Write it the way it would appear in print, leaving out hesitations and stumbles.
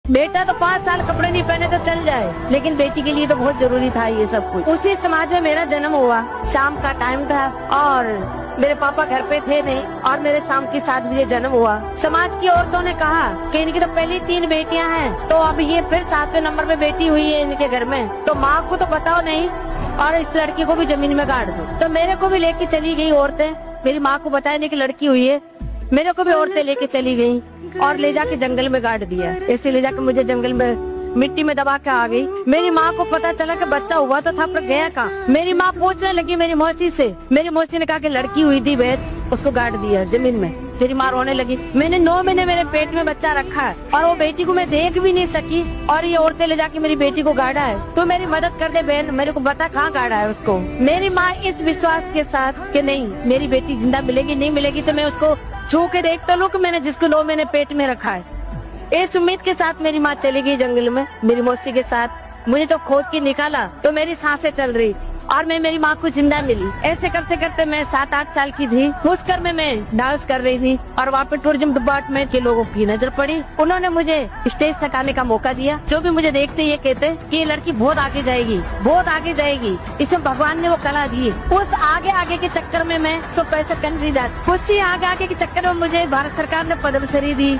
बेटा तो 5 साल कपड़े नहीं पहने तो चल जाए, लेकिन बेटी के लिए तो बहुत जरूरी था ये सब कुछ। उसी समाज में मेरा जन्म हुआ, शाम का टाइम था और मेरे पापा घर पे थे नहीं और मेरे शाम के 7 बजे जन्म हुआ। समाज की औरतों ने कहा कि इनकी तो पहली 3 बेटियां हैं, तो अब ये फिर 7वें नंबर पे बेटी हुई है इनके घर में, तो माँ को तो बताओ नहीं और इस लड़की को भी जमीन में गाड़ दो। तो मेरे को भी लेके चली गई औरतें, मेरी माँ को बताया नहीं कि लड़की हुई है, मेरे को भी औरतें लेके चली गई और ले जाके जंगल में गाड़ दिया। ऐसे ले जाके मुझे जंगल में मिट्टी में दबा के आ गई। मेरी माँ को पता चला कि बच्चा हुआ तो था पर गया कहाँ। मेरी माँ पूछने लगी मेरी मौसी से, मेरी मौसी ने कहा कि लड़की हुई थी बेद, उसको गाड़ दिया जमीन में। मेरी माँ रोने लगी। मैंने 9 महीने मेरे पेट में बच्चा रखा है और वो बेटी को मैं देख भी नहीं सकी और ये औरतें ले जाके मेरी बेटी को गाड़ा है। तो मेरी मदद कर दे बहन, मेरे को बता कहाँ गाड़ा है उसको। मेरी माँ इस विश्वास के साथ कि नहीं मेरी बेटी जिंदा मिलेगी, नहीं मिलेगी तो मैं उसको छू के देख तो लूं कि मैंने जिसको 9 महीने पेट में रखा है। इस उम्मीद के साथ मेरी माँ चली गई जंगल में मेरी मौसी के साथ। मुझे तो खोद के निकाला तो मेरी सांसें चल रही थी और मैं मेरी माँ को जिंदा मिली। ऐसे करते करते मैं 7-8 साल की थी। उस घर में मैं डांस कर रही थी और वहाँ पे टूरिज्म डिपार्टमेंट के लोगों की नजर पड़ी। उन्होंने मुझे स्टेज तक आने का मौका दिया। जो भी मुझे देखते ये कहते कि ये लड़की बहुत आगे जाएगी, बहुत आगे जाएगी, इसमें भगवान ने वो कला दी। उस आगे आगे के चक्कर में मैं 100 पैसे कंट्री उसी आगे आगे के चक्कर में मुझे भारत सरकार ने पद्मश्री दी।